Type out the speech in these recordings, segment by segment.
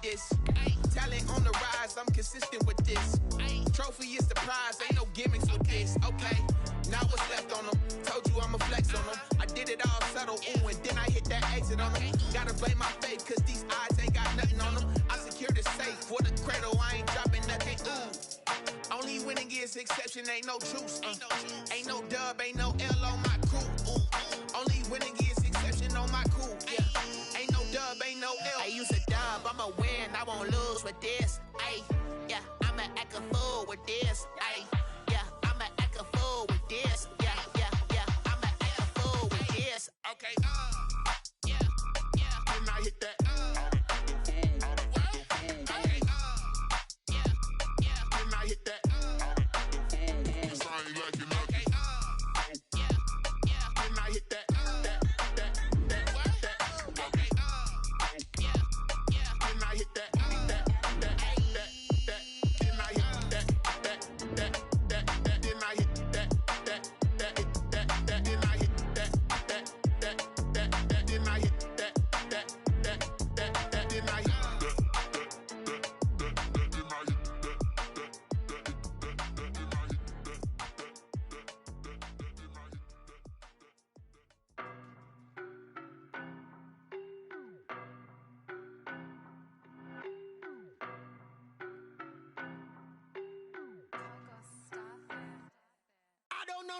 this. Talent on the rise, I'm consistent with this. Trophy is the prize, ain't no gimmicks with this. Okay, now what's left on them? Told you I'ma flex on them. I did it all subtle, ooh, and then I hit that exit on them. Gotta blame my faith, cause these odds ain't got nothing on them. I secure the safe for the cradle, I ain't dropping nothing, ooh. Only winning is exception, ain't no truce. Ain't no dub, ain't no L on my crew. Only winning is exception on my crew. Yeah, ain't no dub, ain't no L. I use a dub, I'ma win, I won't lose with this. Ay, yeah, I'ma act a fool with this. Ay, yeah, I'ma act a fool with this. Yeah, yeah, yeah, I'ma act a fool with this. Okay, yeah, yeah, and I hit that.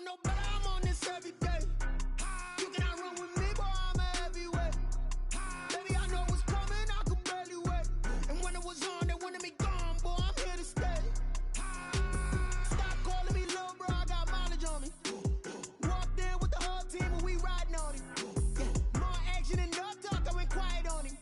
No, but I'm on this every day. You cannot run with me, boy, I'm a heavyweight. Baby, I know what's coming, I could barely wait. And when it was on, they wanted me gone, boy, I'm here to stay. Stop calling me little bro, I got mileage on me. Walked in with the whole team and we riding on him. Yeah. More action and no talk, I went quiet on him.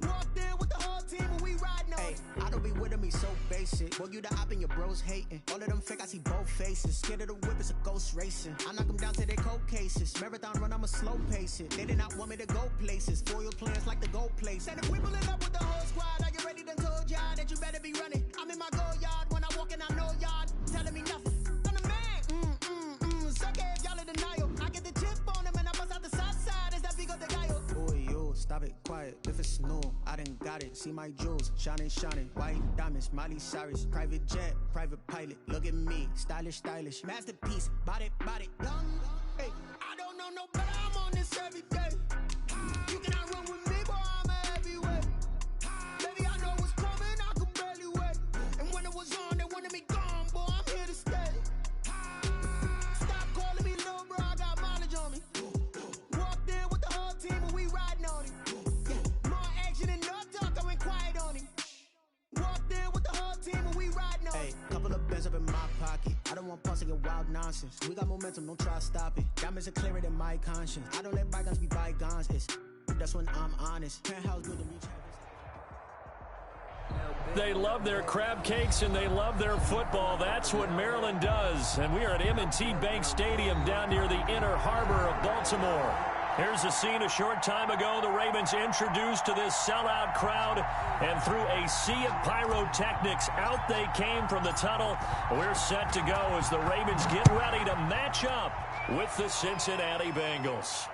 Walked in with the whole team and we riding on him. I don't be with him, he's so basic. Boy, you the op and your bros hating. All of them fake, I see both faces. Scared of the whip, it's a ghost racing. I knock them down to their cold cases. Marathon run, I'ma slow pace it. They did not want me to go places. Foil plans like the gold place. And if we pulling up with the whole squad, are you ready? Done told y'all that you better be running. I'm in my go yard. When I walk in, I know y'all telling me nothing. I'm the man. Suck it if y'all in denial. I get the chip on them and I bust out the south side. Is that big of the guy? Boy, yo, stop it, quiet. If it's new, I done got it. See my jewels, shining. White diamonds, Miley Cyrus. Private jet, private pilot. Look at me, stylish. Masterpiece, body, young. Hey, I don't know no better, I'm on this every day. You cannot run with me, boy, I'm a heavyweight. Baby, I know what's coming, I could barely wait. And when it was on, they wanted me gone, boy, I'm here to stay. Stop calling me little bro, I got mileage on me. Walked in with the whole team and we riding on him. Yeah. More action and no talk, I went quiet on him. Walked in with the whole team and we riding on him. Hey, couple of bands up in my pocket. I don't want pulse and wild nonsense. We got momentum, don't try to stop it. Diamonds are clearer than my conscience. I don't let bygones be bygones. That's when I'm honest. Penthouse building reach. They love their crab cakes and they love their football. That's what Maryland does. And we are at M&T Bank Stadium down near the Inner Harbor of Baltimore. Here's a scene a short time ago. The Ravens introduced to this sellout crowd, and through a sea of pyrotechnics, out they came from the tunnel. We're set to go as the Ravens get ready to match up with the Cincinnati Bengals.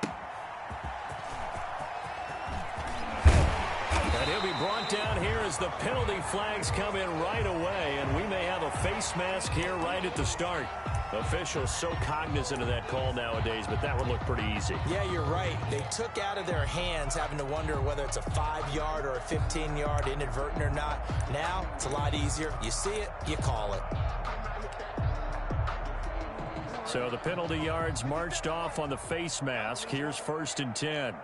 And he'll be brought down here as the penalty flags come in right away, and we may have a face mask here right at the start. Officials so cognizant of that call nowadays, but that would look pretty easy. Yeah, you're right. They took out of their hands having to wonder whether it's a 5-yard or a 15-yard, inadvertent or not. Now, it's a lot easier. You see it, you call it. So the penalty yards marched off on the face mask. Here's 1st and 10.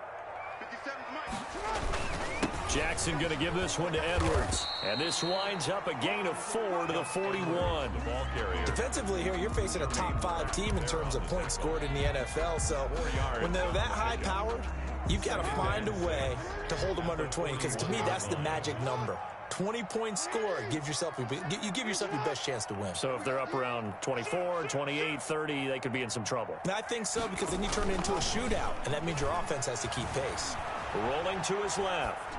Jackson going to give this one to Edwards. And this winds up a gain of 4 to the 41. Ball carrier. Defensively here, you're facing a top 5 team in terms of points scored in the NFL. So when they're that high-powered, you've got to find a way to hold them under 20. Because to me, that's the magic number. 20-point score gives yourself you give yourself your best chance to win. So if they're up around 24, 28, 30, they could be in some trouble. And I think so, because then you turn it into a shootout, and that means your offense has to keep pace. Rolling to his left.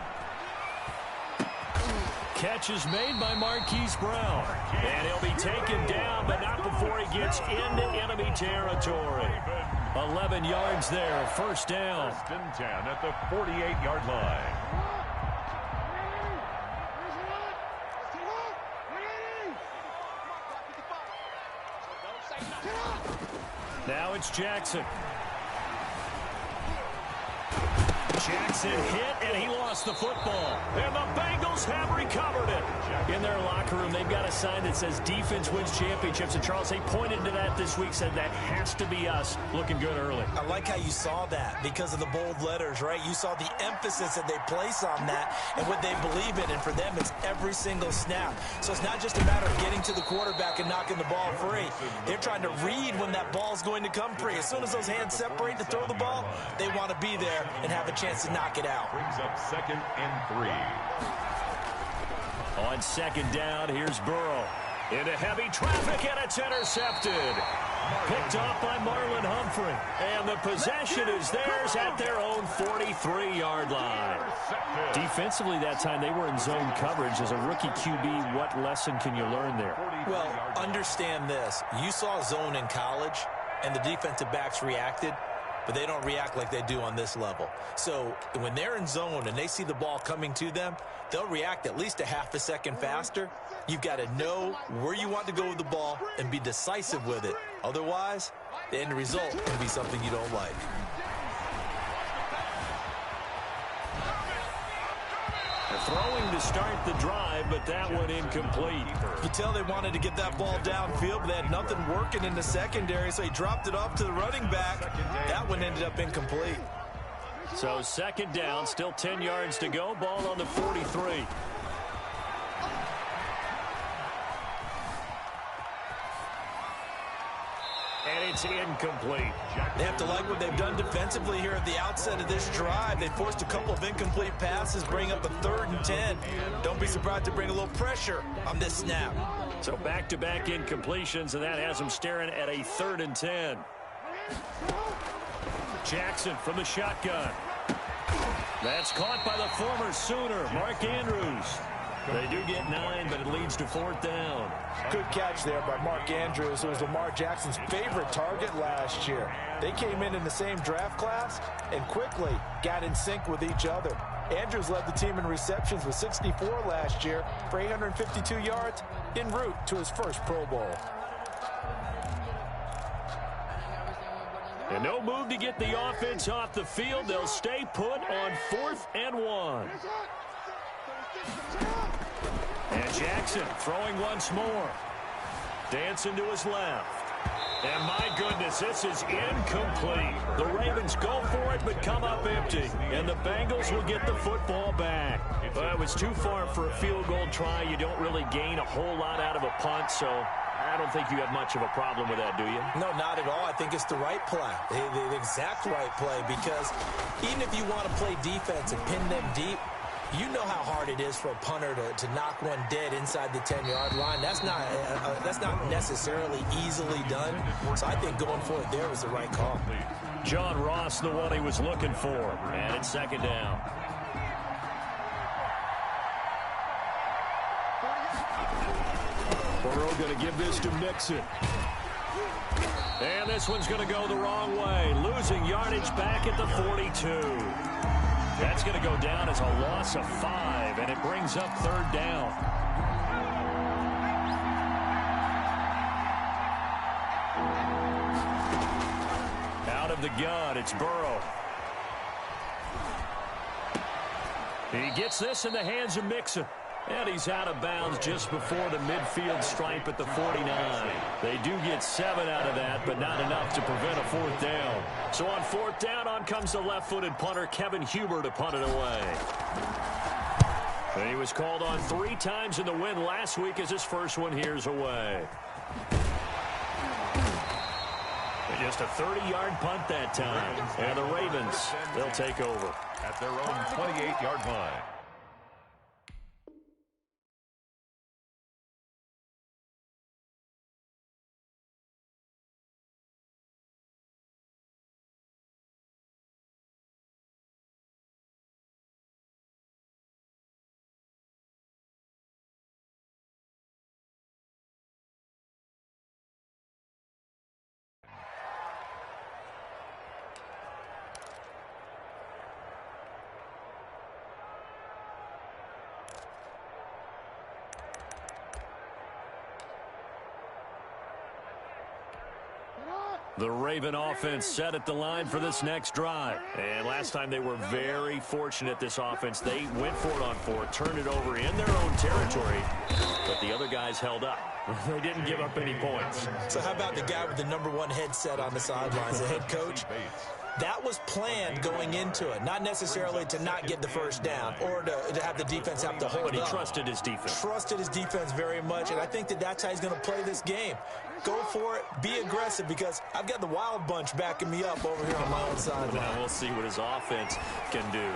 Catch is made by Marquise Brown. And he'll be taken down, but not before he gets into enemy territory. 11 yards there, 1st down. 1st and 10 at the 48-yard line. Now it's Jackson. Jackson hit, and he lost the football. And the Bengals have recovered it. In their locker room, they've got a sign that says defense wins championships. And Charles, they pointed to that this week, said that has to be us. Looking good early. I like how you saw that because of the bold letters, right? You saw the emphasis that they place on that and what they believe in. And for them, it's every single snap. So it's not just a matter of getting to the quarterback and knocking the ball free. They're trying to read when that ball's going to come free. As soon as those hands separate to throw the ball, they want to be there and have a chance to knock it out. Brings up 2nd and 3. On 2nd down, here's Burrow. Into heavy traffic, and it's intercepted. Picked off by Marlon Humphrey. And the possession is theirs at their own 43-yard line. Defensively that time, they were in zone coverage. As a rookie QB, what lesson can you learn there? Well, understand this. You saw zone in college, and the defensive backs reacted, but they don't react like they do on this level. So when they're in zone and they see the ball coming to them, they'll react at least a half a second faster. You've got to know where you want to go with the ball and be decisive with it. Otherwise, the end result can be something you don't like. Throwing to start the drive, but that one incomplete. You tell they wanted to get that ball downfield, but they had nothing working in the secondary, so he dropped it off to the running back. That one ended up incomplete. So 2nd down, still 10 yards to go. Ball on the 43. And it's incomplete. They have to like what they've done defensively here at the outset of this drive. They forced a couple of incomplete passes, bring up a 3rd and 10. Don't be surprised to bring a little pressure on this snap. So back-to-back incompletions, and that has them staring at a 3rd and 10. Jackson from the shotgun. That's caught by the former Sooner, Mark Andrews. They do get 9, but it leads to 4th down. Good catch there by Mark Andrews, who was Lamar Jackson's favorite target last year. They came in the same draft class and quickly got in sync with each other. Andrews led the team in receptions with 64 last year for 852 yards en route to his first Pro Bowl. And no move to get the offense off the field. They'll stay put on 4th and 1. And Jackson throwing once more. Dancing to his left. And my goodness, this is incomplete. The Ravens go for it but come up empty. And the Bengals will get the football back. Well, it was too far for a field goal try. You don't really gain a whole lot out of a punt, so I don't think you have much of a problem with that, do you? No, not at all. I think it's the right play, the exact right play, because even if you want to play defense and pin them deep, you know how hard it is for a punter to knock one dead inside the 10-yard line. That's not necessarily easily done. So I think going for it there was the right call. John Ross, the one he was looking for. And it's 2nd down. Burrow going to give this to Mixon. And this one's going to go the wrong way. Losing yardage back at the 42. That's going to go down as a loss of 5, and it brings up 3rd down. Out of the gun, it's Burrow. He gets this in the hands of Mixon. And he's out of bounds just before the midfield stripe at the 49. They do get 7 out of that, but not enough to prevent a 4th down. So on 4th down, on comes the left-footed punter, Kevin Huber, to punt it away. And he was called on 3 times in the win last week as his first one here's away. And just a 30-yard punt that time. And the Ravens, they'll take over. At their own 28-yard line. The Raven offense set at the line for this next drive. And last time they were very fortunate, this offense. They went for it on 4, turned it over in their own territory, but the other guys held up. They didn't give up any points. So how about the guy with the #1 headset on the sidelines, the head coach? That was planned going into it, not necessarily to not get the first down or to have the defense have to hold up. But he trusted his defense. Trusted his defense very much, and I think that's how he's going to play this game. Go for it, be aggressive, because I've got the Wild Bunch backing me up over here on my own sideline. Now we'll see what his offense can do.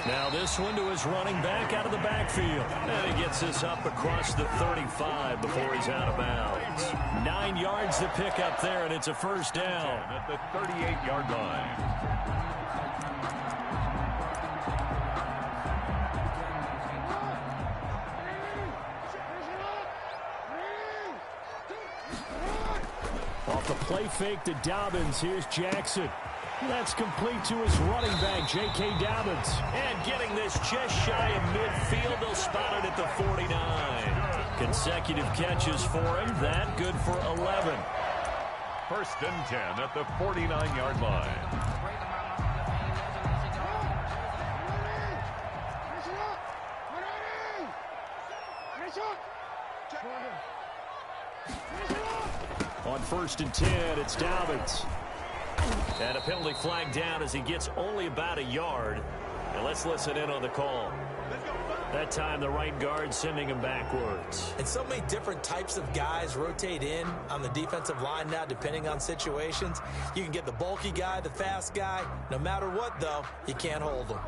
Now this one to his running back out of the backfield. And he gets this up across the 35 before he's out of bounds. 9 yards to pick up there, and it's a first down. At the 38-yard line. Off the play fake to Dobbins, here's Jackson. That's complete to his running back, J.K. Dobbins. And getting this just shy of midfield, they'll spot it at the 49. Consecutive catches for him, that good for 11. First and 10 at the 49-yard line. On first and 10, it's Dobbins. And a penalty flag down as he gets only about a yard. And let's listen in on the call. That time the right guard sending him backwards. And so many different types of guys rotate in on the defensive line now depending on situations. You can get the bulky guy, the fast guy. No matter what, though, you can't hold them.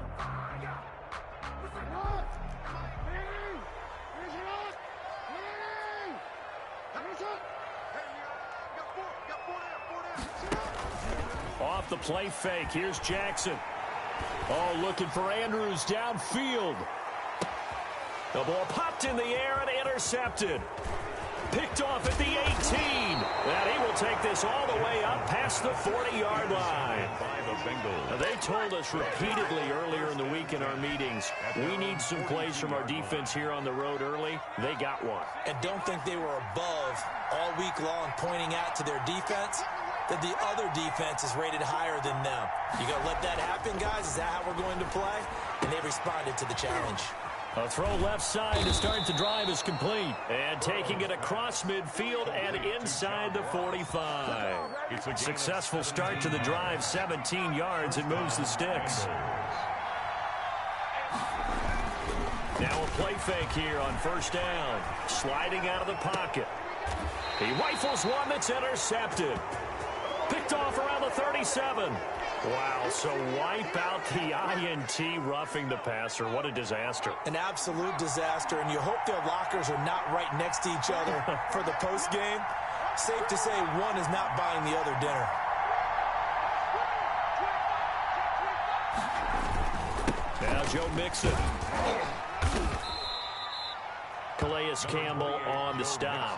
Off the play fake, here's Jackson. Oh, looking for Andrews downfield. The ball popped in the air and intercepted. Picked off at the 18. And he will take this all the way up past the 40-yard line. Now, they told us repeatedly earlier in the week in our meetings, we need some plays from our defense here on the road early. They got one. And don't think they were above all week long pointing out to their defense that the other defense is rated higher than them. You going to let that happen, guys? Is that how we're going to play? And they responded to the challenge. A throw left side to start the drive is complete. And taking it across midfield and inside the 45. Successful start to the drive, 17 yards, and moves the sticks. Now a play fake here on first down. Sliding out of the pocket. He rifles one that's intercepted. Picked off around the 37. Wow, so wipe out the INT roughing the passer. What a disaster. An absolute disaster, and you hope their lockers are not right next to each other for the postgame. Safe to say one is not buying the other dinner. Now Joe Mixon. Calais Campbell on the stop.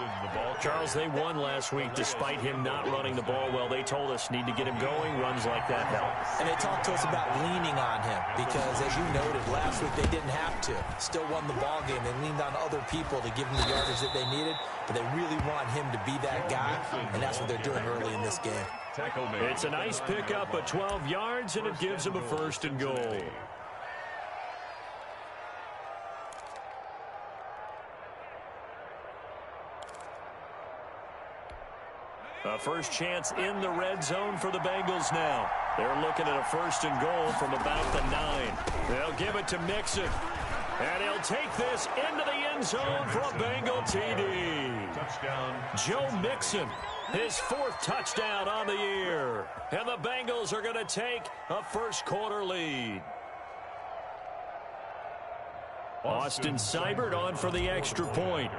Charles, they won last week despite him not running the ball well. They told us need to get him going. Runs like that help. And they talked to us about leaning on him because, as you noted, last week they didn't have to. Still won the ball game. They leaned on other people to give them the yardage that they needed, but they really want him to be that guy, and that's what they're doing early in this game. It's a nice pickup of 12 yards, and it gives them a first and goal. A first chance in the red zone for the Bengals now. They're looking at a first and goal from about the 9. They'll give it to Mixon. And he'll take this into the end zone for a Bengal TD. Touchdown. Joe Mixon, his 4th touchdown on the year. And the Bengals are going to take a first quarter lead. Austin Seibert on for the extra point.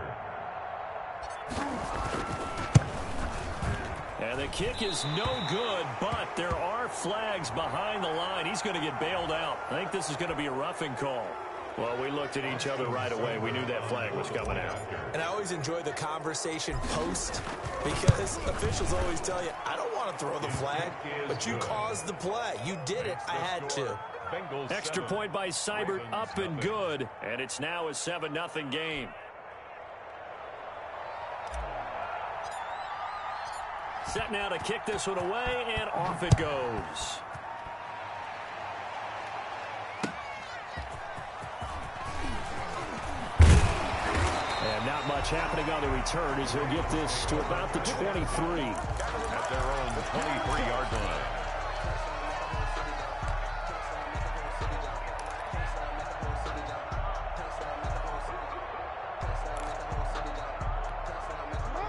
And the kick is no good, but there are flags behind the line. He's going to get bailed out. I think this is going to be a roughing call. Well, we looked at each other right away. We knew that flag was coming out. And I always enjoy the conversation post because officials always tell you, I don't want to throw the flag, but you caused the play. You did it. I had to. Extra point by Seibert, up and good. And it's now a 7-0 game. Set now to kick this one away, and off it goes. And not much happening on the return as he'll get this to about the 23. At their own 23-yard line.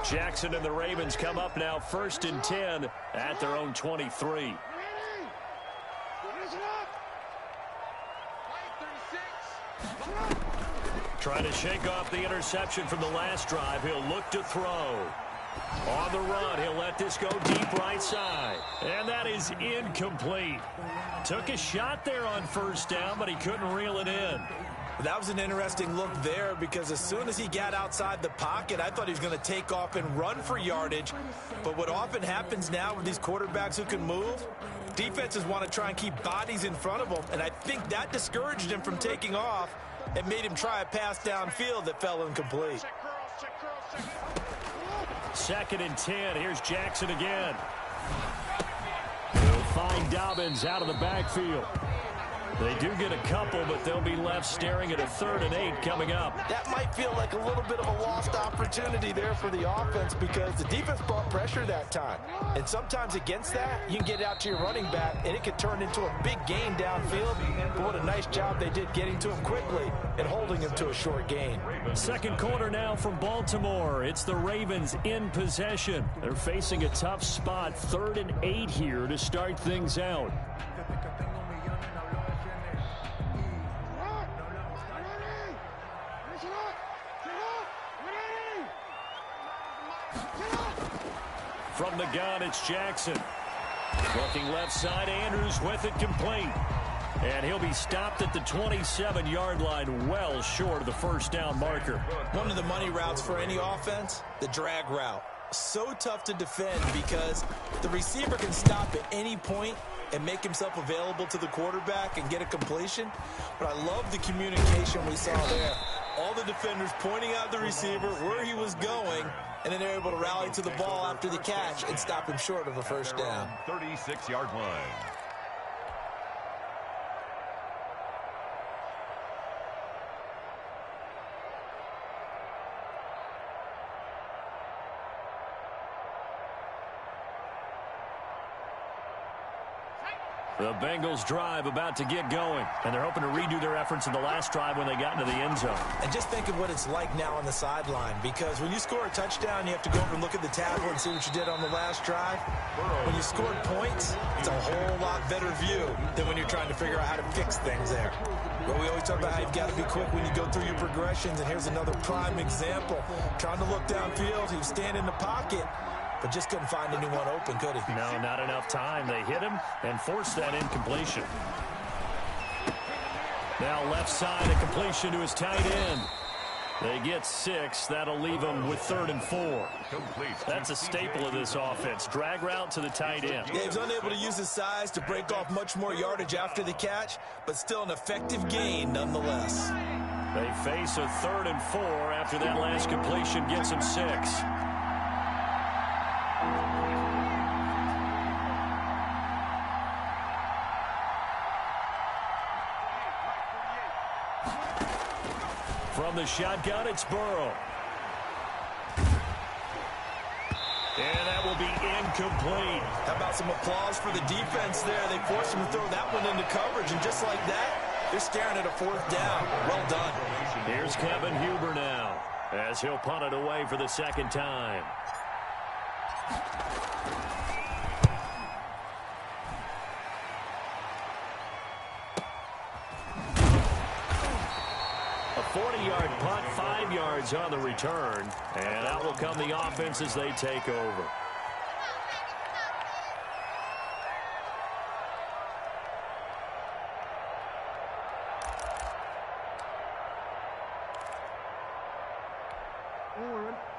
Jackson and the Ravens come up now 1st and 10 at their own 23. Trying to shake off the interception from the last drive. He'll look to throw. On the run, he'll let this go deep right side. And that is incomplete. Took a shot there on 1st down, but he couldn't reel it in. That was an interesting look there because as soon as he got outside the pocket, I thought he was going to take off and run for yardage. But what often happens now with these quarterbacks who can move, defenses want to try and keep bodies in front of them. And I think that discouraged him from taking off and made him try a pass downfield that fell incomplete. 2nd and 10. Here's Jackson again. They'll find Dobbins out of the backfield. They do get a couple, but they'll be left staring at a 3rd and 8 coming up. That might feel like a little bit of a lost opportunity there for the offense because the defense brought pressure that time. And sometimes against that, you can get out to your running back, and it can turn into a big gain downfield. But what a nice job they did getting to him quickly and holding him to a short gain. 2nd quarter now from Baltimore. It's the Ravens in possession. They're facing a tough spot. 3rd and 8 here to start things out. From the gun, it's Jackson. Looking left side, Andrews with it complete. And he'll be stopped at the 27-yard line, well short of the 1st down marker. One of the money routes for any offense, the drag route. So tough to defend because the receiver can stop at any point and make himself available to the quarterback and get a completion. But I love the communication we saw there. All the defenders pointing out the receiver, where he was going, and then they're able to rally to the ball after the catch and stop him short of a 1st down. 36-yard line. The Bengals drive about to get going, and they're hoping to redo their efforts in the last drive when they got into the end zone. And just think of what it's like now on the sideline, because when you score a touchdown, you have to go over and look at the tablet and see what you did on the last drive. When you scored points, it's a whole lot better view than when you're trying to figure out how to fix things there. But we always talk about how you've got to be quick when you go through your progressions, and here's another prime example. Trying to look downfield, he was standing in the pocket, but just couldn't find anyone open, could he? No, not enough time. They hit him and forced that incompletion. Now left side, a completion to his tight end. They get 6. That'll leave them with 3rd and 4. That's a staple of this offense. Drag route to the tight end. Yeah, he was unable to use his size to break off much more yardage after the catch, but still an effective gain nonetheless. They face a 3rd and 4 after that last completion gets them 6. From the shotgun, it's Burrow. And that will be incomplete. How about some applause for the defense there? They forced him to throw that one into coverage, and just like that, they're staring at a 4th down. Well done. Here's Kevin Huber now, as he'll punt it away for the 2nd time. A 40-yard punt, 5 yards on the return, and out will come the offense as they take over.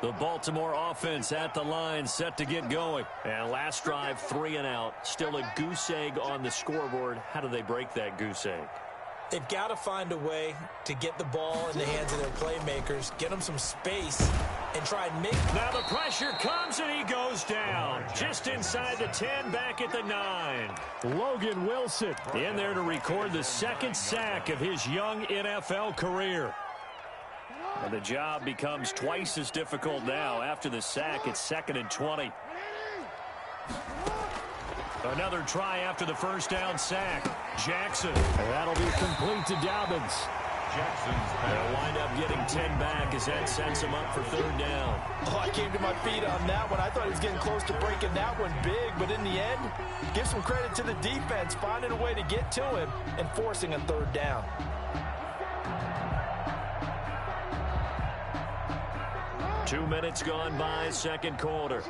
The Baltimore offense at the line, set to get going. And last drive, 3 and out. Still a goose egg on the scoreboard. How do they break that goose egg? They've got to find a way to get the ball in the hands of their playmakers, get them some space, and try and make... Now the pressure comes, and he goes down. Just inside the 10, back at the 9. Logan Wilson in there to record the second sack of his young NFL career. And the job becomes twice as difficult now. After the sack, it's 2nd and 20. Another try after the first down sack. Jackson. And that'll be complete to Dobbins. They'll wind up getting 10 back as that sets him up for 3rd down. Oh, I came to my feet on that one. I thought he was getting close to breaking that one big, but in the end, give some credit to the defense, finding a way to get to him and forcing a 3rd down. Two minutes gone by, second quarter.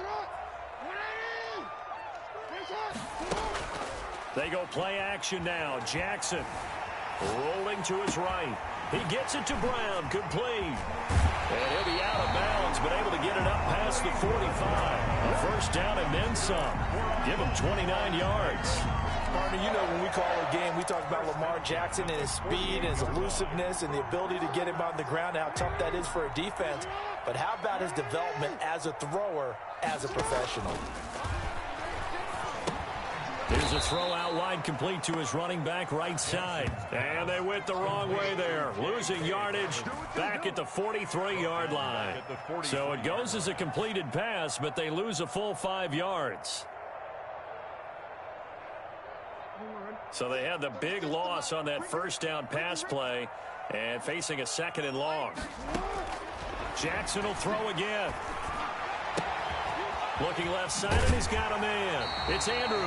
They go play action now. Jackson rolling to his right. He gets it to Brown, complete. And he'll be out of bounds, but able to get it up past the 45. A first down and then some. Give him 29 yards. Partner, you know when we call a game, we talk about Lamar Jackson and his speed and his elusiveness and the ability to get him on the ground and how tough that is for a defense. But how about his development as a thrower, as a professional? Here's a throw out wide, complete to his running back right side. And they went the wrong way there. Losing yardage back at the 43-yard line. So it goes as a completed pass, but they lose a full 5 yards. So they had the big loss on that first down pass play and facing a 2nd and long. Jackson will throw again. Looking left side, and he's got a man. It's Andrews.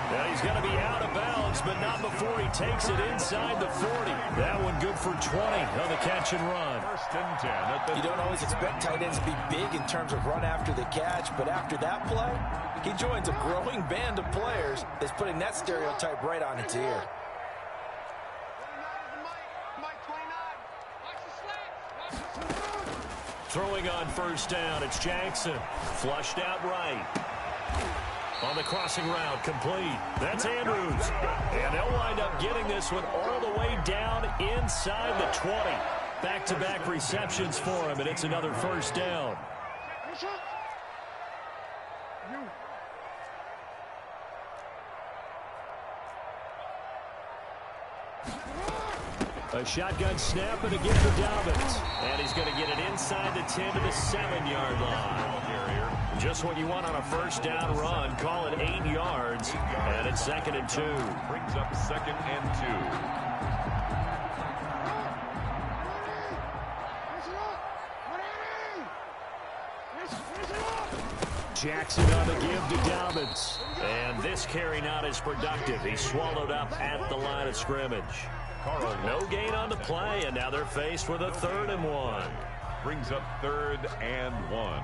Now he's got to be out of bounds, but not before he takes it inside the 40. That one good for 20 on the catch and run. 1st and 10. You don't always expect tight ends to be big in terms of run after the catch, but after that play, he joins a growing band of players that's putting that stereotype right on its ear. Throwing on first down, it's Jackson. Flushed out right. On the crossing route, complete. That's Andrews. And they'll wind up getting this one all the way down inside the 20. Back-to-back receptions for him, and it's another first down. A shotgun snap, and again for Dobbins. And he's going to get it inside the 10 to the 7-yard line. Just what you want on a first down run. Call it 8 yards. And it's 2nd and 2. Brings up 2nd and 2. Jackson on the give to Dobbins. And this carry not as productive. He's swallowed up at the line of scrimmage. No gain on the play, and now they're faced with a 3rd and 1. Brings up 3rd and 1.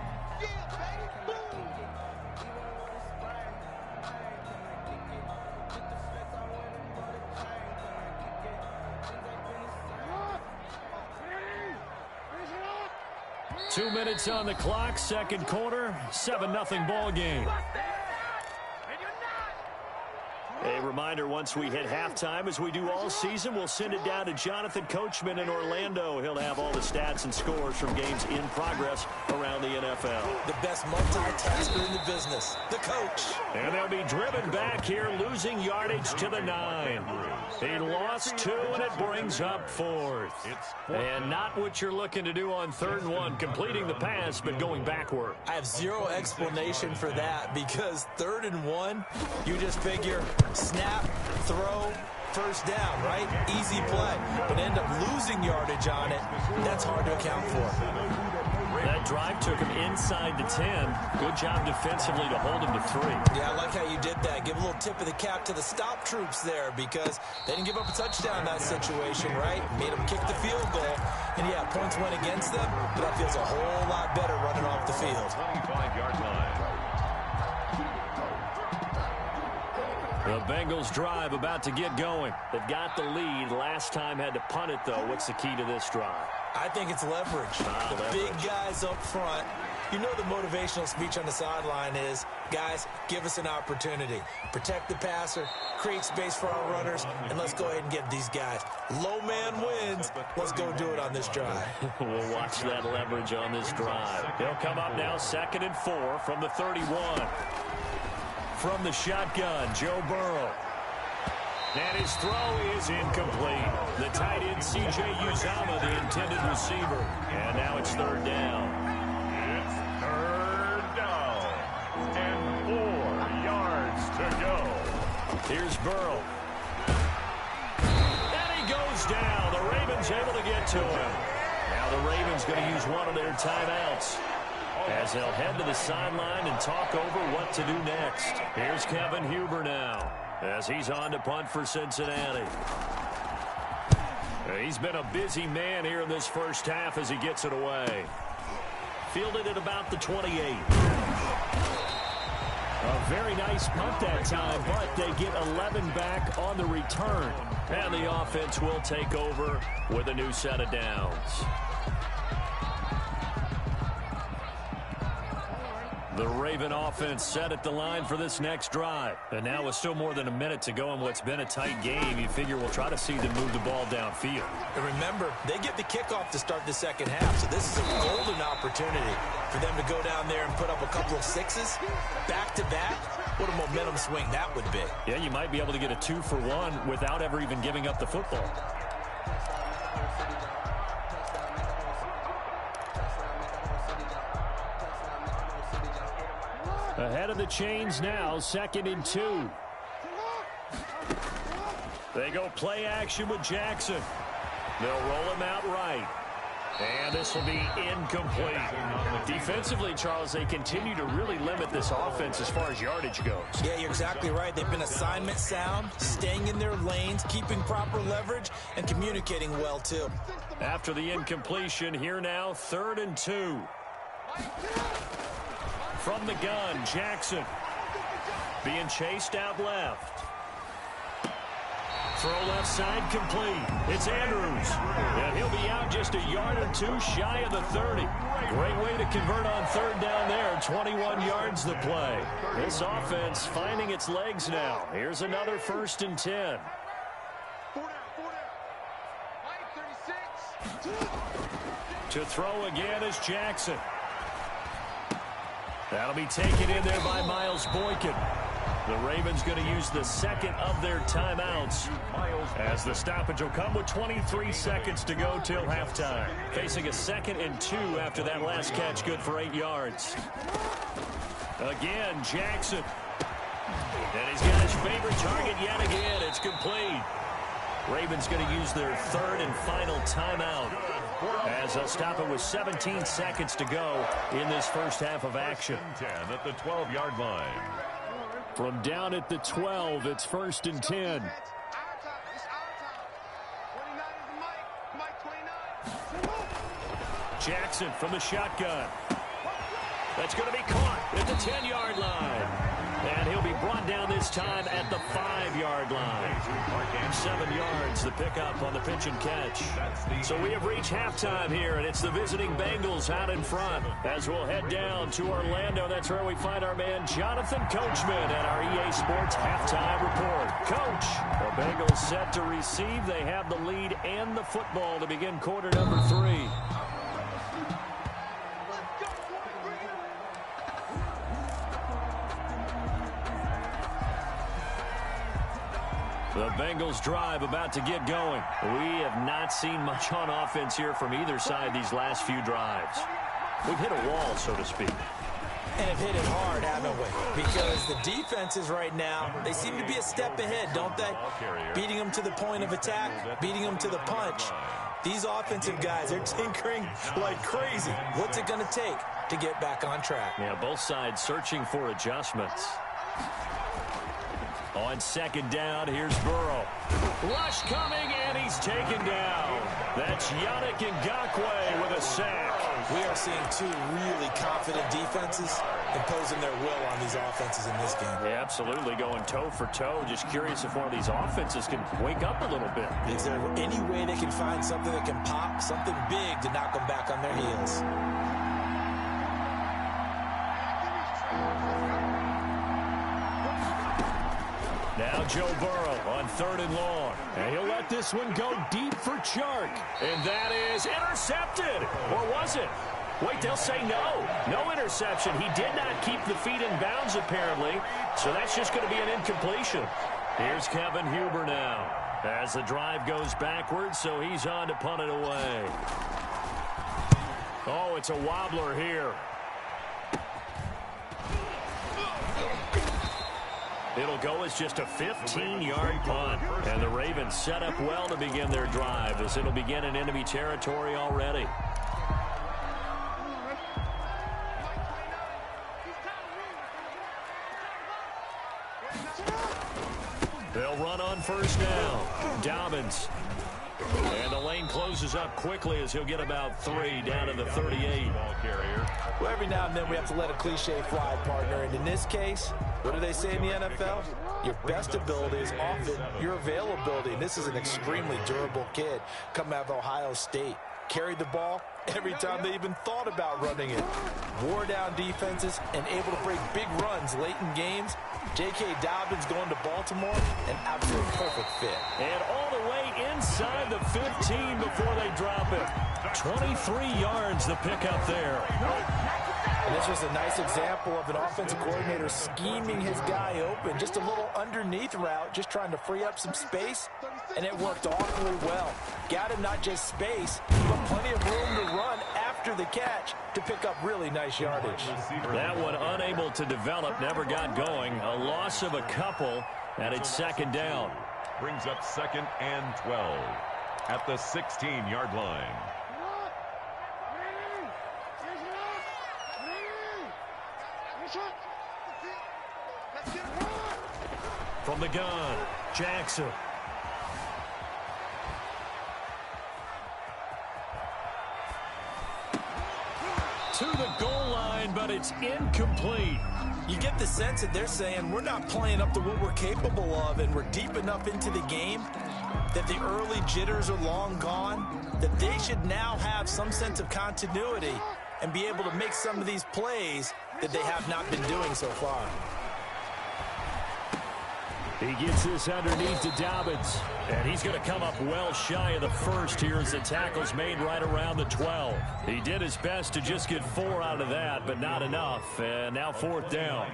Two minutes on the clock, second quarter, 7-0 ball game. A reminder, once we hit halftime, as we do all season, we'll send it down to Jonathan Coachman in Orlando. He'll have all the stats and scores from games in progress around the NFL. The best multitasker in the business, the coach. And they'll be driven back here, losing yardage to the 9. He lost 2, and it brings up 4th. And not what you're looking to do on 3rd and 1, completing the pass, but going backward. I have zero explanation for that, because 3rd and 1, you just figure snap, throw, first down, right? Easy play. But end up losing yardage on it. That's hard to account for. That drive took him inside the 10. Good job defensively to hold him to 3. Yeah, I like how you did that. Give a little tip of the cap to the stop troops there, because they didn't give up a touchdown in that situation, right? Made them kick the field goal. And yeah, points went against them, but that feels a whole lot better running off the field. 25-yard line. The Bengals drive about to get going. They've got the lead. Last time had to punt it, though. What's the key to this drive? I think it's leverage. Big guys up front. You know the motivational speech on the sideline is, guys, give us an opportunity. Protect the passer, create space for our runners, and let's go ahead and get these guys. Low man wins. Let's go do it on this drive. We'll watch that leverage on this drive. They'll come up now 2nd and 4 from the 31. From the shotgun, Joe Burrow. And his throw is incomplete. The tight end, C.J. Uzomah, the intended receiver. And now it's 3rd down. It's 3rd down. And 4 yards to go. Here's Burrow. And he goes down. The Ravens able to get to him. Now the Ravens going to use one of their timeouts as they'll head to the sideline and talk over what to do next. Here's Kevin Huber now as he's on to punt for Cincinnati. He's been a busy man here in this first half as he gets it away. Fielded at about the 28. A very nice punt that time, but they get 11 back on the return. And the offense will take over with a new set of downs. The Raven offense set at the line for this next drive. And now with still more than a minute to go in what's been a tight game, you figure we'll try to see them move the ball downfield. And remember, they get the kickoff to start the second half, so this is a golden opportunity for them to go down there and put up a couple of sixes back-to-back. What a momentum swing that would be. Yeah, you might be able to get a 2-for-1 without ever even giving up the football. Ahead of the chains now, 2nd and 2. They go play action with Jackson. They'll roll him out right. And this will be incomplete. Defensively, Charles, they continue to really limit this offense as far as yardage goes. Yeah, you're exactly right. They've been assignment sound, staying in their lanes, keeping proper leverage, and communicating well, too. After the incompletion, here now, 3rd and 2. From the gun, Jackson being chased out left. Throw left side complete. It's Andrews. And he'll be out just a yard or two shy of the 30. Great way to convert on 3rd down there. 21 yards the play. This offense finding its legs now. Here's another 1st and 10. To throw again is Jackson. That'll be taken in there by Miles Boykin. The Ravens going to use the 2nd of their timeouts as the stoppage will come with 23 seconds to go till halftime. Facing a 2nd and 2 after that last catch, good for 8 yards. Again, Jackson. And he's got his favorite target yet again. It's complete. Ravens going to use their 3rd and final timeout as they'll stop it with 17 seconds to go in this first half of action. 10 at the 12-yard line. From down at the 12, it's 1st and 10. Jackson from the shotgun. That's going to be caught at the 10-yard line. And he'll be brought down this time at the 5-yard line. 7 yards, the pickup on the pitch and catch. So we have reached halftime here, and it's the visiting Bengals out in front. As we'll head down to Orlando, that's where we find our man Jonathan Coachman at our EA Sports Halftime Report. Coach, the Bengals set to receive. They have the lead and the football to begin quarter number 3. The Bengals drive about to get going. We have not seen much on offense here from either side these last few drives. We've hit a wall, so to speak. And have hit it hard, haven't we? Because the defenses right now, they seem to be a step ahead, don't they? Beating them to the point of attack, beating them to the punch. These offensive guys, they're tinkering like crazy. What's it going to take to get back on track? Yeah, both sides searching for adjustments. On 2nd down, here's Burrow. Rush coming, and he's taken down. That's Yannick Ngakoue with a sack. We are seeing 2 really confident defenses imposing their will on these offenses in this game. Yeah, absolutely, going toe for toe. Just curious if one of these offenses can wake up a little bit. Is there any way they can find something that can pop, something big to knock them back on their heels? Now Joe Burrow on 3rd and long. And he'll let this one go deep for Chark. And that is intercepted. Or was it? Wait, they'll say no. No interception. He did not keep the feet in bounds, apparently. So that's just going to be an incompletion. Here's Kevin Huber now. As the drive goes backwards, so he's on to punt it away. Oh, it's a wobbler here. It'll go as just a 15-yard punt. And the Ravens set up well to begin their drive as it'll begin in enemy territory already. They'll run on 1st down. Dobbins. And the lane closes up quickly as he'll get about 3 down to the 38. Well, every now and then we have to let a cliche fly, partner. And in this case, what do they say in the NFL? Your best ability is often your availability. And this is an extremely durable kid coming out of Ohio State. Carried the ball every time they even thought about running it. Wore down defenses and able to break big runs late in games. J.K. Dobbins going to Baltimore, an absolute perfect fit. And all the way inside the 15 before they drop it. 23 yards the pickup there. And this was a nice example of an offensive coordinator scheming his guy open. Just a little underneath route, just trying to free up some space, and it worked awfully well. Got him not just space, but plenty of room to run after the catch to pick up really nice yardage. That one unable to develop, never got going. A loss of a couple, and it's 2nd down. Brings up 2nd and 12 at the 16-yard line. From the gun, Jackson. To the goal line, but it's incomplete. You get the sense that they're saying we're not playing up to what we're capable of, and we're deep enough into the game that the early jitters are long gone, that they should now have some sense of continuity and be able to make some of these plays that they have not been doing so far. He gets this underneath to Dobbins, and he's going to come up well shy of the first here as the tackle's made right around the 12. He did his best to just get 4 out of that, but not enough, and now 4th down.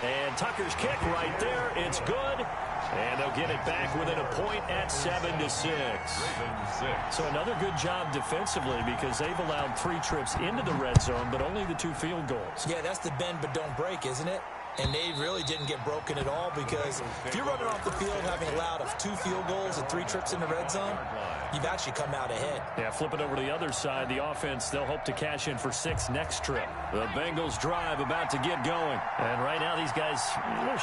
And Tucker's kick right there, it's good. And they'll get it back within a point at 7-6. So another good job defensively because they've allowed 3 trips into the red zone, but only the 2 field goals. Yeah, that's the bend but don't break, isn't it? And they really didn't get broken at all because if you're running off the field having allowed 2 field goals and 3 trips in the red zone, you've actually come out ahead. Yeah, flip it over to the other side. The offense, they'll hope to cash in for 6 next trip. The Bengals drive about to get going. And right now these guys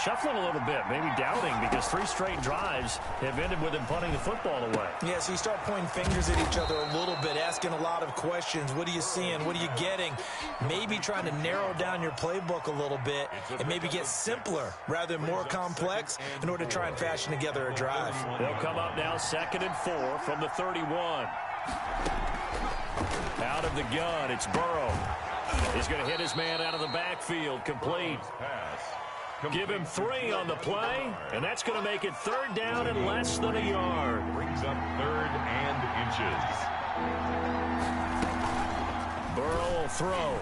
shuffling a little bit, maybe doubting because 3 straight drives have ended with them punting the football away. Yeah, so you start pointing fingers at each other a little bit, asking a lot of questions. What are you seeing? What are you getting? Maybe trying to narrow down your playbook a little bit and maybe get simpler rather than more complex in order to try and fashion together a drive. They'll come up now 2nd and 4 from the 31. Out of the gun, it's Burrow. He's going to hit his man out of the backfield, complete. Give him 3 on the play, and that's going to make it 3rd down and less than a yard. Brings up 3rd and inches. Burrow will throw.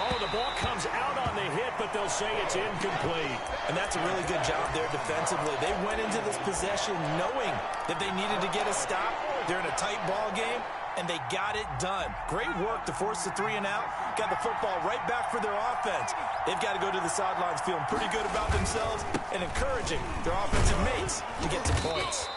Oh, the ball comes out on the hit, but they'll say it's incomplete. And that's a really good job there defensively. They went into this possession knowing that they needed to get a stop. They're in a tight ball game, and they got it done. Great work to force the 3 and out. Got the football right back for their offense. They've got to go to the sidelines feeling pretty good about themselves and encouraging their offensive mates to get some points.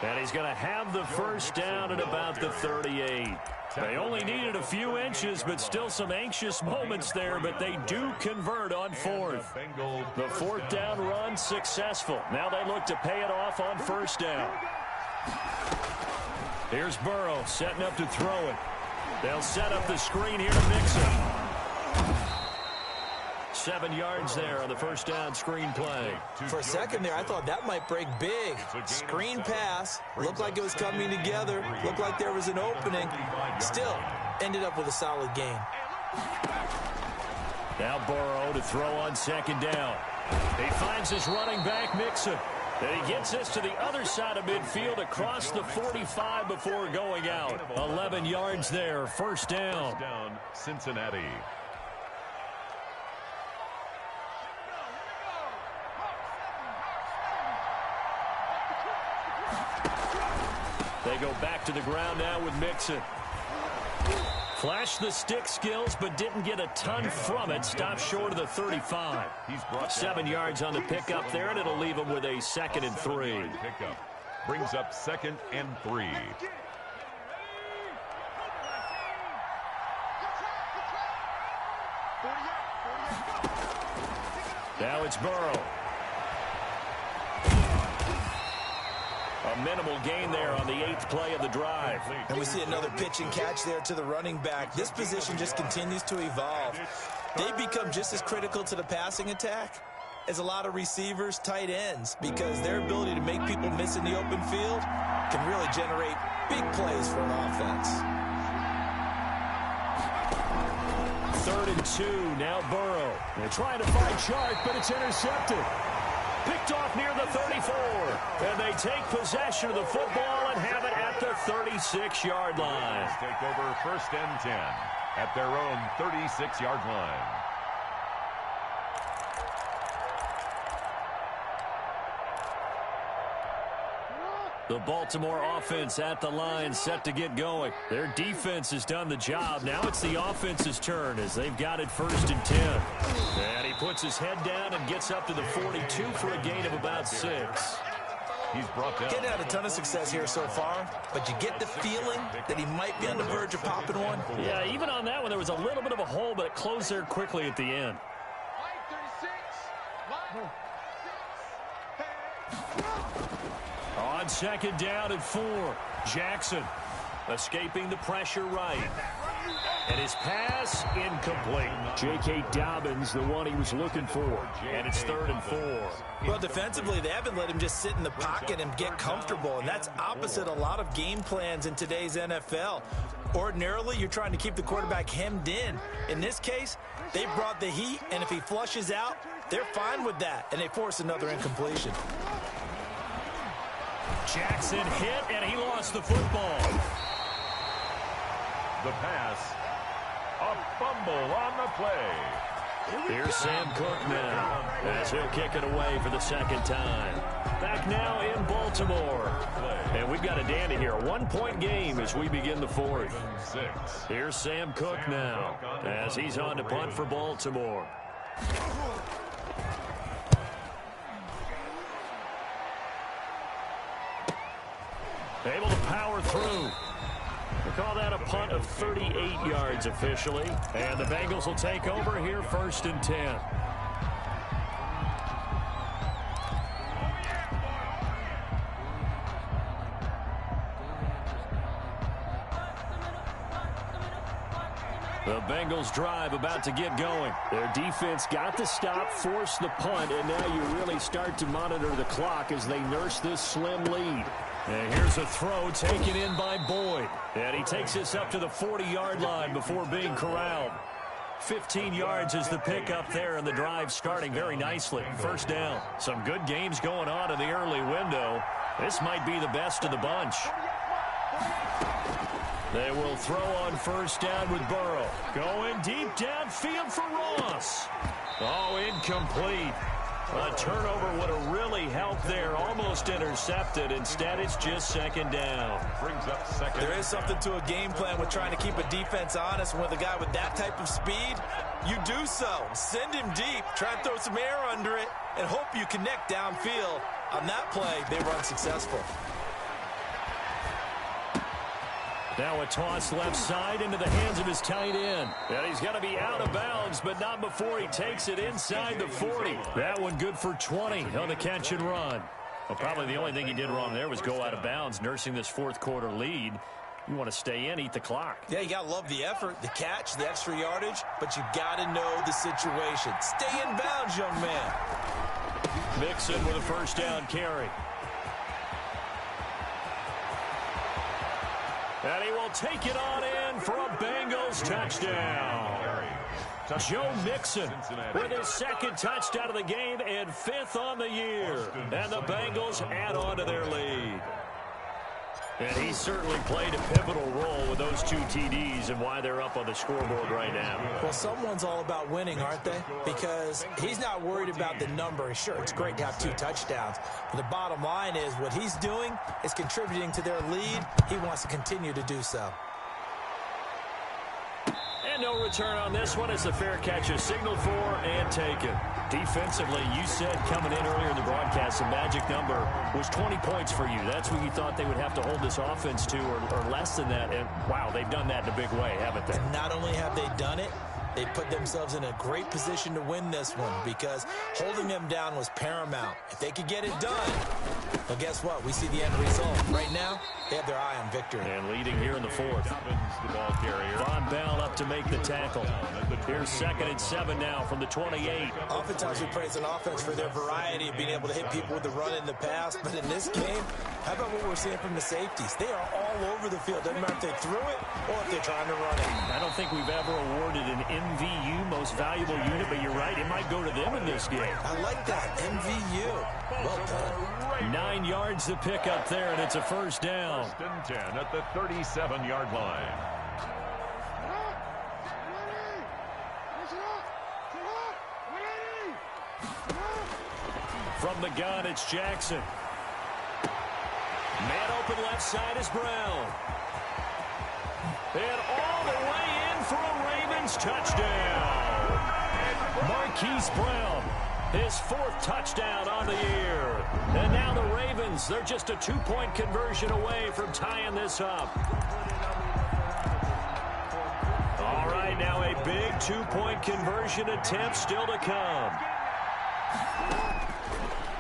And he's going to have the 1st down at about the 38. They only needed a few inches, but still some anxious moments there, but they do convert on 4th. The 4th down run successful. Now they look to pay it off on 1st down. Here's Burrow setting up to throw it. They'll set up the screen here to Mixon. 7 yards there on the 1st down screen play. For a second there, I thought that might break big. Screen pass. Looked like it was coming together. Looked like there was an opening. Still ended up with a solid gain. Now Burrow to throw on second down. He finds his running back, Mixon. And he gets this to the other side of midfield across the 45 before going out. 11 yards there, first down. First down, Cincinnati. They go back to the ground now with Mixon. Flashed the stick skills, but didn't get a ton from it. Stopped short of the 35. 7 yards on the pickup there, and it'll leave him with a 2nd and 3. Pickup brings up 2nd and 3. Now it's Burrow. A minimal gain there on the 8th play of the drive. And we see another pitch and catch there to the running back. This position just continues to evolve. They become just as critical to the passing attack as a lot of receivers, tight ends, because their ability to make people miss in the open field can really generate big plays for an offense. 3rd and 2, now Burrow. They're trying to find Chark, but it's intercepted. Picked off near the 34. And they take possession of the football and have it at the 36-yard line. Take over 1st and 10 at their own 36-yard line. The Baltimore offense at the line, set to get going. Their defense has done the job. Now it's the offense's turn as they've got it 1st and 10. And he puts his head down and gets up to the 42 for a gain of about 6. He's brought down. Getting out a ton of success here so far, but you get the feeling that he might be on the verge of popping one. Yeah, even on that one, there was a little bit of a hole, but it closed there quickly at the end. On 2nd down and 4, Jackson escaping the pressure right. And his pass incomplete. J.K. Dobbins, the one he was looking for. And it's 3rd and 4. Well, defensively, they haven't let him just sit in the pocket and get comfortable, and that's opposite a lot of game plans in today's NFL. Ordinarily, you're trying to keep the quarterback hemmed in. In this case, they brought the heat, and if he flushes out, they're fine with that, and they force another incompletion. Jackson hit, and he lost the football. The pass. A fumble on the play. Here's Sam Cook now as he'll kick it away for the 2nd time. Back now in Baltimore. And we've got a dandy here. A 1-point game as we begin the 4th. Here's Sam Cook now as he's on to punt for Baltimore. Able to power through. We call that a punt of 38 yards officially. And the Bengals will take over here 1st and 10. The Bengals drive about to get going. Their defense got the stop, forced the punt, and now you really start to monitor the clock as they nurse this slim lead. And here's a throw taken in by Boyd. And he takes this up to the 40-yard line before being corralled. 15 yards is the pickup there, and the drive starting very nicely. 1st down. Some good games going on in the early window. This might be the best of the bunch. They will throw on 1st down with Burrow. Going deep downfield for Ross. Oh, incomplete. A turnover would have really helped there. Almost intercepted. Instead, it's just 2nd down. Brings up 2nd. There is something to a game plan with trying to keep a defense honest. With a guy with that type of speed, you do so. Send him deep. Try and throw some air under it and hope you connect downfield. On that play, they were unsuccessful. Now a toss left side into the hands of his tight end. And he's going to be out of bounds, but not before he takes it inside the 40. That one good for 20 on the catch and run. Well, probably the only thing he did wrong there was go out of bounds, nursing this 4th quarter lead. You want to stay in, eat the clock. Yeah, you got to love the effort, the catch, the extra yardage, but you got to know the situation. Stay in bounds, young man. Mixon with a 1st down carry. And he will take it on in for a Bengals touchdown. Joe Mixon with his second touchdown of the game and 5th on the year. And the Bengals add on to their lead. And he certainly played a pivotal role with those 2 TDs and why they're up on the scoreboard right now. Well, someone's all about winning, aren't they? Because he's not worried about the number. Sure, it's great to have 2 touchdowns. But the bottom line is what he's doing is contributing to their lead. He wants to continue to do so. And no return on this one as the fair catch is signaled for and taken. Defensively, you said coming in earlier in the broadcast, the magic number was 20 points for you. That's what you thought they would have to hold this offense to or less than that. And, wow, they've done that in a big way, haven't they? And not only have they done it, they put themselves in a great position to win this one because holding them down was paramount. If they could get it done, well, guess what? We see the end result. Right now, they have their eye on victory. And leading here in the 4th. The ball carrier. Von Bell up to make the tackle. Here's 2nd and 7 now from the 28. Oftentimes we praise an offense for their variety of being able to hit people with the run in the pass. But in this game, how about what we're seeing from the safeties? They are all over the field. Doesn't matter if they threw it or if they're trying to run it. I don't think we've ever awarded an MVU, most valuable unit, but you're right, it might go to them in this game. I like that, MVU. Well done. 9 yards to pick up there, and it's a first down. 1st and 10 at the 37-yard line. From the gun, it's Jackson. Man open left side is Brown. And all the way in for a Ravens touchdown. Marquise Brown, his 4th touchdown on the year. And now the Ravens, they're just a 2-point conversion away from tying this up. All right, now a big 2-point conversion attempt still to come.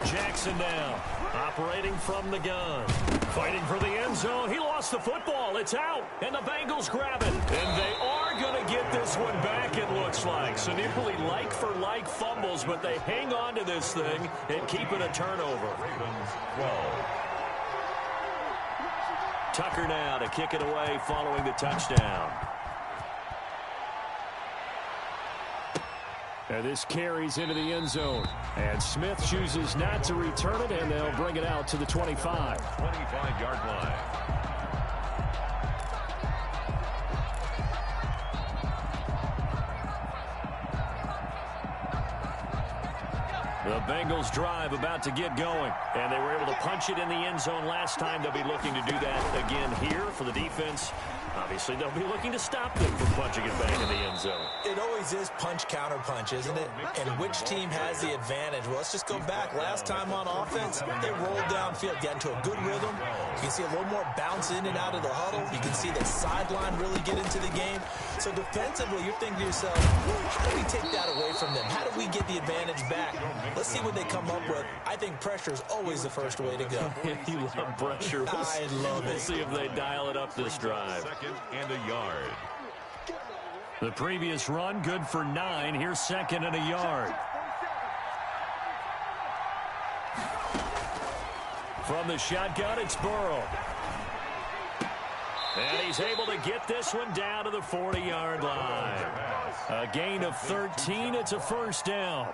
Jackson now, operating from the gun. Fighting for the end zone. He lost the football. It's out. And the Bengals grab it. And they are going to get this one back, it looks like. So nearly like-for-like fumbles, but they hang on to this thing and keep it a turnover. Ravens 12. Tucker now to kick it away following the touchdown. And this carries into the end zone. And Smith chooses not to return it, and they'll bring it out to the 25. 25-yard line. The Bengals drive about to get going. And they were able to punch it in the end zone last time. They'll be looking to do that again here for the defense. Obviously, they'll be looking to stop them from punching it back in the end zone. It always is punch-counter-punch, isn't it? And which team has the advantage? Well, let's just go back. Last time on offense, they rolled downfield, got into a good rhythm. You can see a little more bounce in and out of the huddle. You can see the sideline really get into the game. So defensively, you're thinking to yourself, how do we take that away from them? How do we get the advantage back? Let's see what they come up with. I think pressure is always the first way to go. You love pressure. I love it. We'll see if they dial it up this drive. 2nd and a yard. The previous run, good for 9. Here's 2nd and a yard. From the shotgun, it's Burrow. And he's able to get this one down to the 40-yard line. A gain of 13. It's a first down.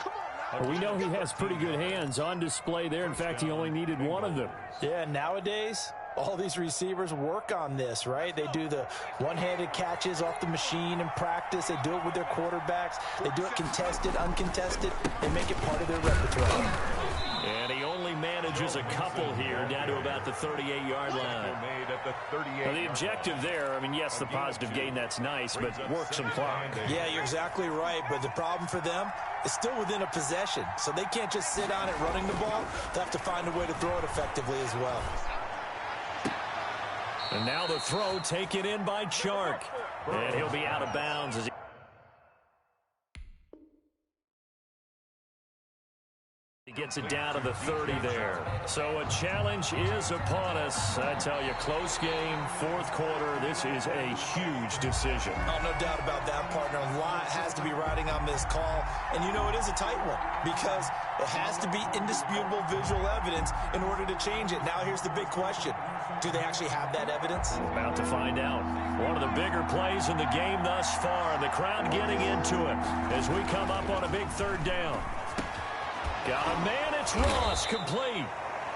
We know he has pretty good hands on display there. In fact, he only needed one of them. Yeah, nowadays, all these receivers work on this, right? They do the one-handed catches off the machine in practice. They do it with their quarterbacks. They do it contested, uncontested. They make it part of their repertoire. And he only manages a couple here down to about the 38-yard line. Made at the 38. Well, the objective there, I mean, yes, the positive gain, that's nice, but work some clock. Yeah, you're exactly right, but the problem for them is still within a possession, so they can't just sit on it running the ball. They have to find a way to throw it effectively as well. And now the throw taken in by Chark. And he'll be out of bounds as he gets it down to the 30 there. So a challenge is upon us. I tell you, close game, fourth quarter. This is a huge decision. Oh, no doubt about that, partner. A lot has to be riding on this call. And you know it is a tight one because it has to be indisputable visual evidence in order to change it. Now here's the big question. Do they actually have that evidence? About to find out. One of the bigger plays in the game thus far, and the crowd getting into it as we come up on a big third down. Got a man, it's Ross, complete.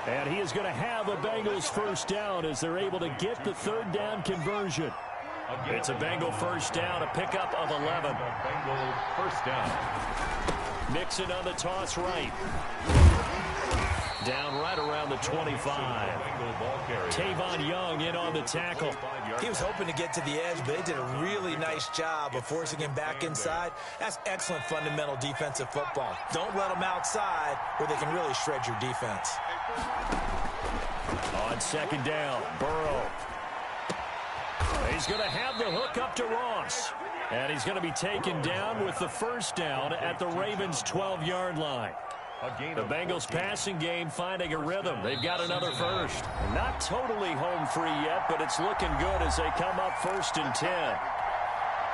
And he is going to have a Bengals first down as they're able to get the third down conversion. It's a Bengal first down, a pickup of 11. Bengals first down. Mixon on the toss right. Down right around the 25. Tavon Young in on the tackle. He was hoping to get to the edge, but they did a really nice job of forcing him back inside. That's excellent fundamental defensive football. Don't let them outside where they can really shred your defense. On second down, Burrow. He's going to have the hook up to Ross. And he's going to be taken down with the first down at the Ravens' 12-yard line. The Bengals passing game finding a rhythm. They've got another first. Not totally home free yet, but it's looking good as they come up 1st and 10.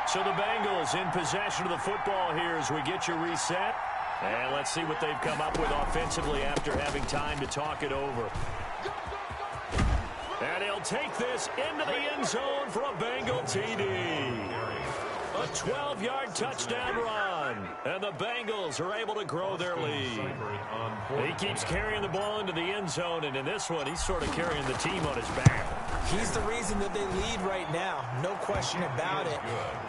So the Bengals in possession of the football here as we get you reset. And let's see what they've come up with offensively after having time to talk it over. And he'll take this into the end zone for a Bengal TD. A 12-yard touchdown run, and the Bengals are able to grow their lead. He keeps carrying the ball into the end zone, and in this one, he's sort of carrying the team on his back. He's the reason that they lead right now, no question about it.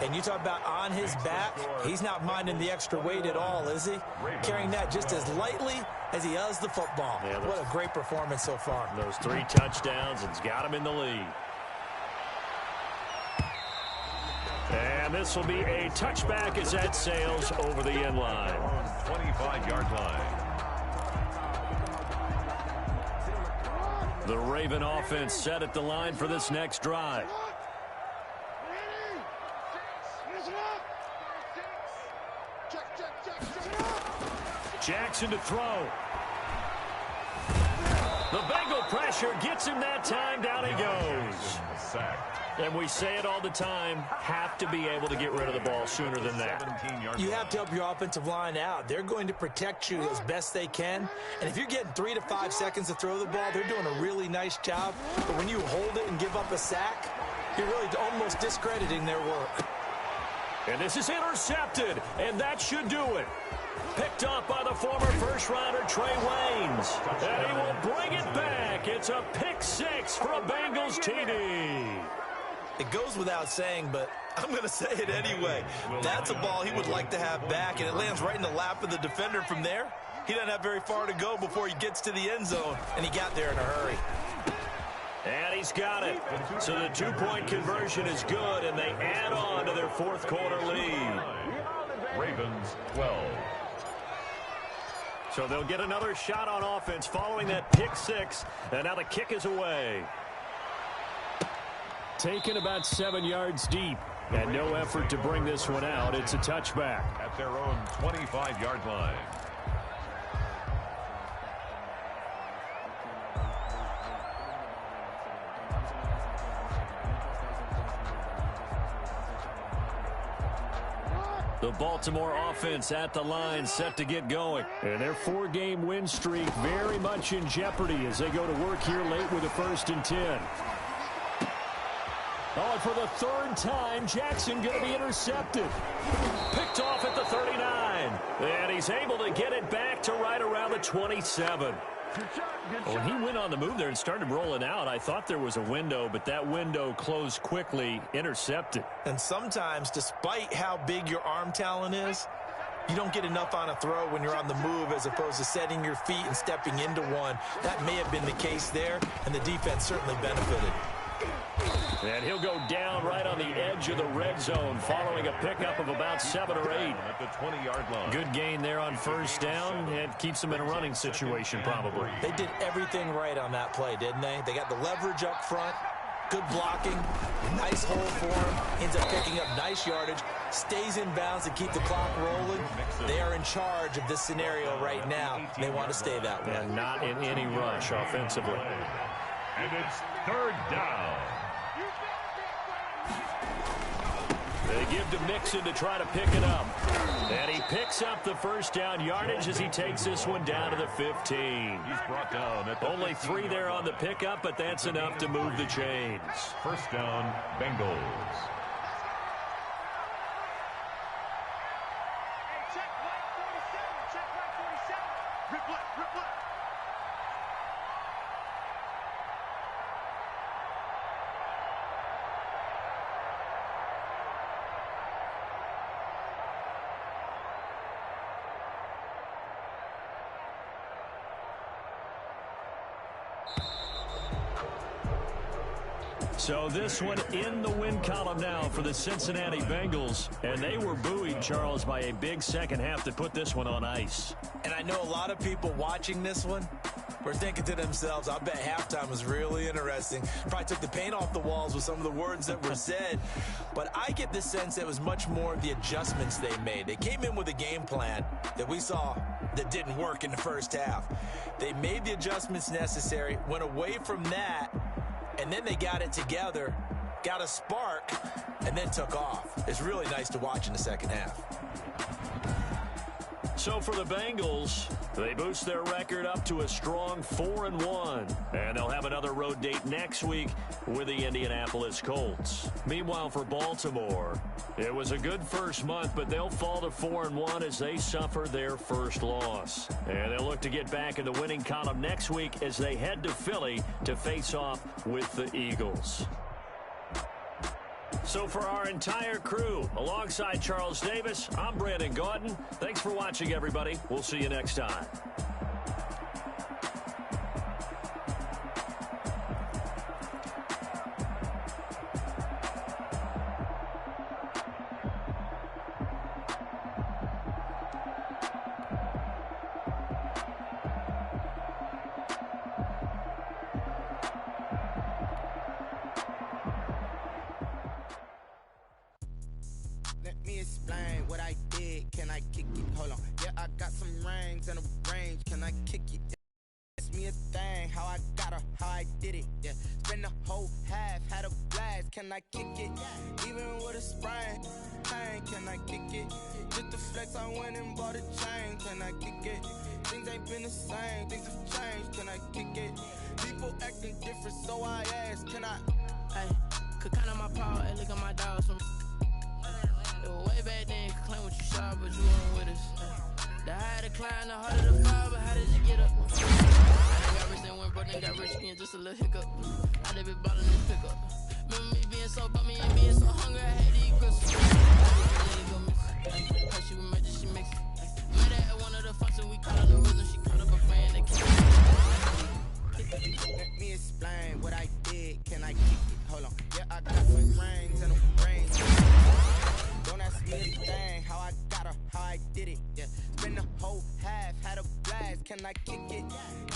And you talk about on his back, he's not minding the extra weight at all, is he? Carrying that just as lightly as he does the football. Yeah, what a great performance so far. Those 3 touchdowns, it's got him in the lead. And this will be a touchback as that sails over the end line. 25-yard line. The Raven offense set at the line for this next drive. Jackson to throw. The Bengal pressure gets him that time. Down he goes. And we say it all the time, have to be able to get rid of the ball sooner than that. You have to help your offensive line out. They're going to protect you as best they can. And if you're getting 3 to 5 seconds to throw the ball, they're doing a really nice job. But when you hold it and give up a sack, you're really almost discrediting their work. And this is intercepted, and that should do it. Picked off by the former first-rounder Trey Waynes. And he will bring it back. It's a pick 6 for a Bengals TD. It goes without saying, but I'm going to say it anyway. That's a ball he would like to have back, and it lands right in the lap of the defender from there. He doesn't have very far to go before he gets to the end zone, and he got there in a hurry. And he's got it. So the 2-point conversion is good, and they add on to their fourth quarter lead. Ravens 12. So they'll get another shot on offense following that pick 6, and now the kick is away. Taken about 7 yards deep, and no effort to bring this one out. It's a touchback. At their own 25-yard line. The Baltimore offense at the line, set to get going. And their 4-game win streak very much in jeopardy as they go to work here late with a 1st and 10. Oh, and for the 3rd time, Jackson going to be intercepted. Picked off at the 39. And he's able to get it back to right around the 27. When he went on the move there and started rolling out, I thought there was a window, but that window closed quickly, intercepted. And sometimes, despite how big your arm talent is, you don't get enough on a throw when you're on the move as opposed to setting your feet and stepping into one. That may have been the case there, and the defense certainly benefited. And he'll go down right on the edge of the red zone following a pickup of about 7 or 8. At the 20-yard line. Good gain there on first down. It keeps them in a running situation probably. They did everything right on that play, didn't they? They got the leverage up front. Good blocking, nice hole for him, ends up picking up nice yardage, stays in bounds to keep the clock rolling. They are in charge of this scenario right now. They want to stay that way. And not in any rush offensively. And it's third down. They give to Mixon to try to pick it up. And he picks up the first down yardage as he takes this one down to the 15. He's brought down at the Only 3 there on the pickup, but that's enough to move the chains. First down, Bengals. Check right 47. Check right 47. Rip left, rip left. So this one in the win column now for the Cincinnati Bengals. And they were buoyed, Charles, by a big second half to put this one on ice. And I know a lot of people watching this one were thinking to themselves, I bet halftime was really interesting. Probably took the paint off the walls with some of the words that were said. But I get the sense that it was much more of the adjustments they made. They came in with a game plan that we saw that didn't work in the first half. They made the adjustments necessary, went away from that, and then they got it together, got a spark, and then took off. It's really nice to watch in the second half. So for the Bengals, they boost their record up to a strong 4-1. And they'll have another road date next week with the Indianapolis Colts. Meanwhile, for Baltimore, it was a good first month, but they'll fall to 4-1 as they suffer their first loss. And they'll look to get back in the winning column next week as they head to Philly to face off with the Eagles. So for our entire crew, alongside Charles Davis, I'm Brandon Gaudin. Thanks for watching, everybody. We'll see you next time. Can I kick it? Even with a sprain, pain, can I kick it? Just the flex, I went and bought a chain. Can I kick it? Things ain't been the same, things have changed. Can I kick it? People acting different, so I ask, can I? Hey, could count on my power, hey, look at my dogs. It was way back then, could claim what you saw, but you weren't with us. The higher the climb, the harder the fall, but how did you get up? I got rich and went broke, then got rich again, just a little hiccup. I done been ballin' this pickup. Remember me being so bummy and being so hungry, I had to eat grits. How she was made, she mix it. Met her at one of the functions, we call her the rhythm. She called up a friend that Let me explain what I did. Can I kick it? Hold on. Yeah, I got some rings and a brains. Don't ask me a thing, how I got her, how I did it. Yeah, spend the whole half, had a blast. Can I kick it?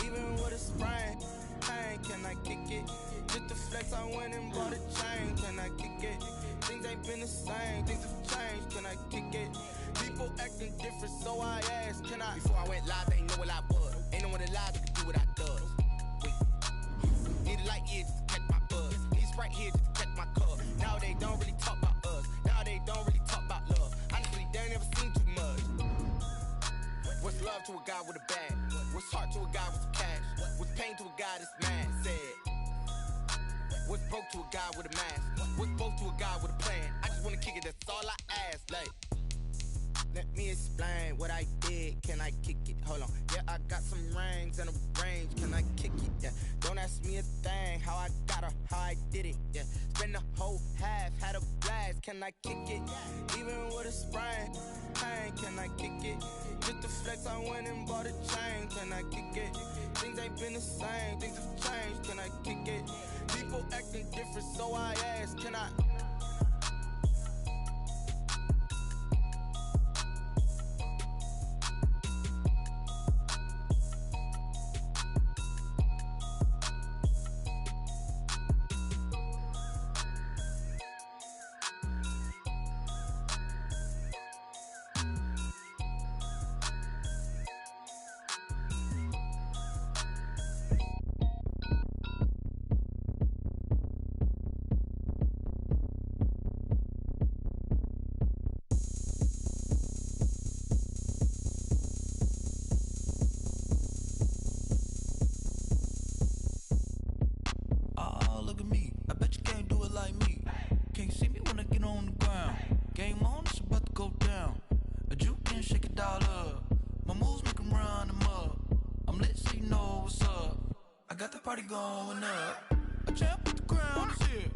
Even with a sprain, pain, can I kick it? Just the flex, I went and bought a chain. Can I kick it? Things ain't been the same, things have changed. Can I kick it? People acting different, so I asked, can I? Before I went live, they ain't know what I was. Ain't no one alive that could do what I does. Wait. Need a light here just to catch my buzz. Need Sprite here just to catch my cup. Now they don't really talk about us. Now they don't really talk about love. Honestly, they ain't never seen too much. What's love to a guy with a bag? What's heart to a guy with some cash? What's pain to a guy that's mad? Said. What's broke to a guy with a mask? What's both to a guy with a plan? I just wanna kick it, that's all I ask. Like, let me explain what I did. Can I kick it? Hold on. Yeah, I got some rings and a range. Can I kick it? Yeah. Don't ask me a thing. How I got her, how I did it. Yeah. Spend the whole half, had a blast. Can I kick it? Even with a sprain, pain. Can I kick it? Just the flex, I went and bought a chain. Can I kick it? Things ain't been the same, things have changed. Can I kick it? People acting different, so I ask, can I? party going up. A champ with the crown is here.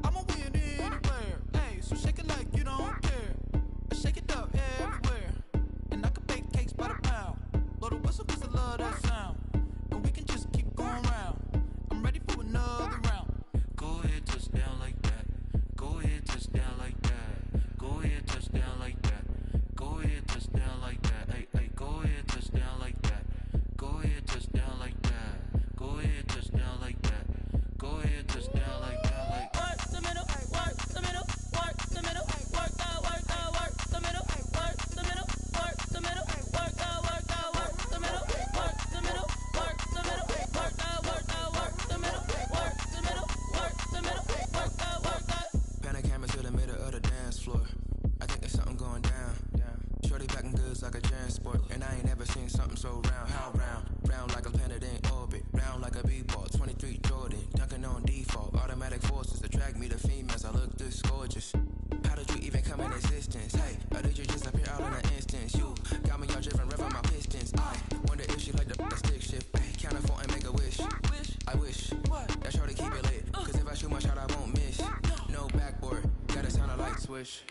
I'ma win anywhere. Hey, so shake it like you don't care. I shake it up everywhere. And I can bake cakes by the pound. Blow the whistle 'cause I love that sound. And we can just keep going round. I'm ready for another round. Go ahead, touch down like that. Go ahead, touch down like that. Go ahead, touch down like that. Go ahead, touch down like that. Hey, hey, go ahead, touch down like that. Go ahead, touch down like that. Go ahead, touch down like that. Go ahead, touch down like that. Like work the middle, work the middle, work the middle, work the middle, work the middle, work the middle, work the middle, work the middle, work the middle, work the middle, work the middle, work the middle, work the middle, work the. Pan a camera to the middle of the dance floor. I think there's something going down. Shorty packing goods like a transport, and I ain't never seen something so round. How round? Round like a planet in orbit, round like a b-ball. 23 Jordan, dunking on default. Automatic forces attract me to females. I look this gorgeous. How did you even come in existence? Hey, or did you just appear all in an instance? You got me all driven, revving my pistons. I wonder if she like the stick shift. Hey, count it 4 and make a wish. I wish that shorty keep it lit, 'cause if I shoot my shot, I won't miss. No backboard, gotta sound a light switch.